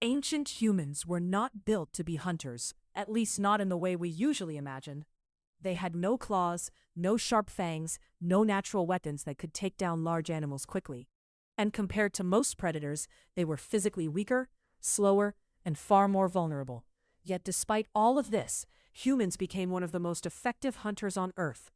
Ancient humans were not built to be hunters, at least not in the way we usually imagine. They had no claws, no sharp fangs, no natural weapons that could take down large animals quickly. And compared to most predators, they were physically weaker, slower, and far more vulnerable. Yet despite all of this, humans became one of the most effective hunters on Earth.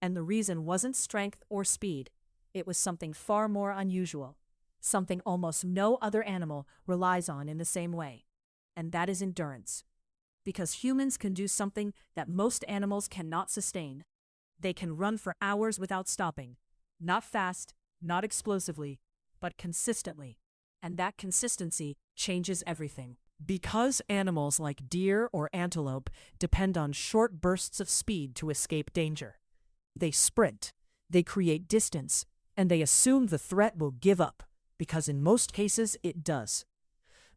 And the reason wasn't strength or speed. It was something far more unusual. Something almost no other animal relies on in the same way. And that is endurance. Because humans can do something that most animals cannot sustain. They can run for hours without stopping. Not fast, not explosively, but consistently. And that consistency changes everything. Because animals like deer or antelope depend on short bursts of speed to escape danger. They sprint, they create distance, and they assume the threat will give up, because in most cases it does.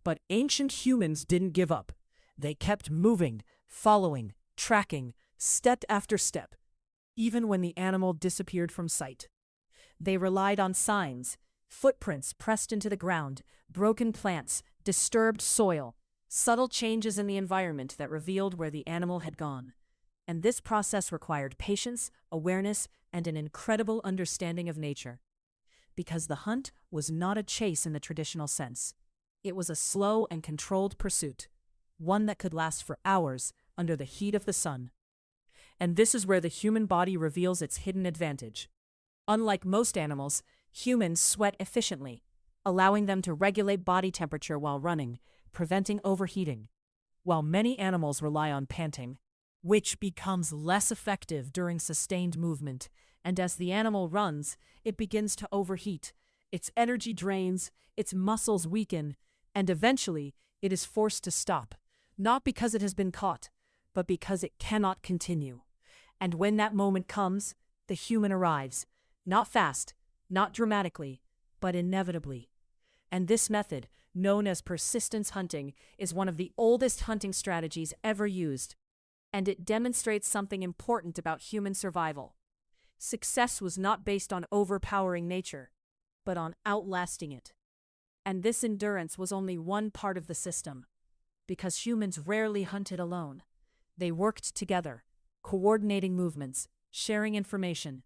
But ancient humans didn't give up. They kept moving, following, tracking, step after step, even when the animal disappeared from sight. They relied on signs, footprints pressed into the ground, broken plants, disturbed soil, subtle changes in the environment that revealed where the animal had gone. And this process required patience, awareness, and an incredible understanding of nature. Because the hunt was not a chase in the traditional sense. It was a slow and controlled pursuit, one that could last for hours under the heat of the sun. And this is where the human body reveals its hidden advantage. Unlike most animals, humans sweat efficiently, allowing them to regulate body temperature while running, preventing overheating, while many animals rely on panting, which becomes less effective during sustained movement, and as the animal runs, it begins to overheat, its energy drains, its muscles weaken, and eventually it is forced to stop, not because it has been caught, but because it cannot continue. And when that moment comes, the human arrives, not fast, not dramatically, but inevitably. And this method, known as persistence hunting, is one of the oldest hunting strategies ever used. And it demonstrates something important about human survival. Success was not based on overpowering nature, but on outlasting it. And this endurance was only one part of the system. Because humans rarely hunted alone. They worked together, coordinating movements, sharing information,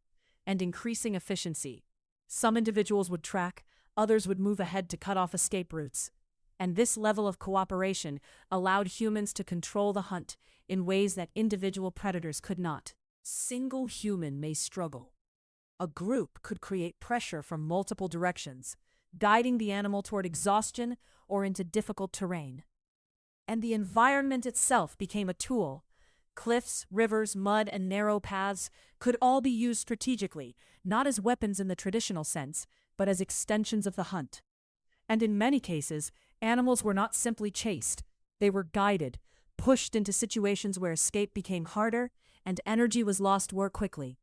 and increasing efficiency. Some individuals would track, others would move ahead to cut off escape routes. And this level of cooperation allowed humans to control the hunt in ways that individual predators could not. Single human may struggle. A group could create pressure from multiple directions, guiding the animal toward exhaustion or into difficult terrain. And the environment itself became a tool. Cliffs, rivers, mud, and narrow paths could all be used strategically, not as weapons in the traditional sense, but as extensions of the hunt. And in many cases, animals were not simply chased. They were guided, pushed into situations where escape became harder and energy was lost more quickly.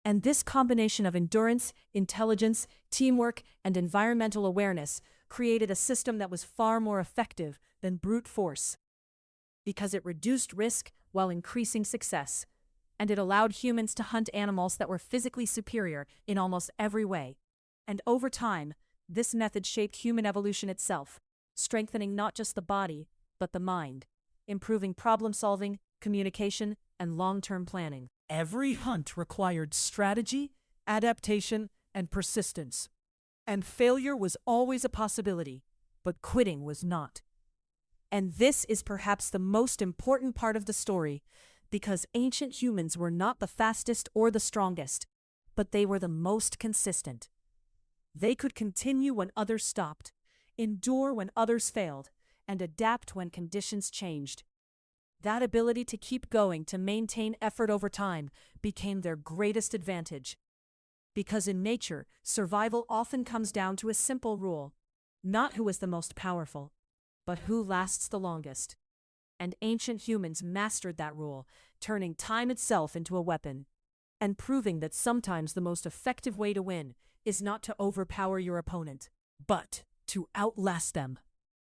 And this combination of endurance, intelligence, teamwork, and environmental awareness created a system that was far more effective than brute force. Because it reduced risk while increasing success, and it allowed humans to hunt animals that were physically superior in almost every way. And over time, this method shaped human evolution itself, strengthening not just the body, but the mind, improving problem-solving, communication, and long-term planning. Every hunt required strategy, adaptation, and persistence. And failure was always a possibility, but quitting was not. And this is perhaps the most important part of the story, because ancient humans were not the fastest or the strongest, but they were the most consistent. They could continue when others stopped, endure when others failed, and adapt when conditions changed. That ability to keep going, to maintain effort over time, became their greatest advantage. Because in nature, survival often comes down to a simple rule: not who is the most powerful, but who lasts the longest. And ancient humans mastered that rule, turning time itself into a weapon, and proving that sometimes the most effective way to win is not to overpower your opponent, but to outlast them.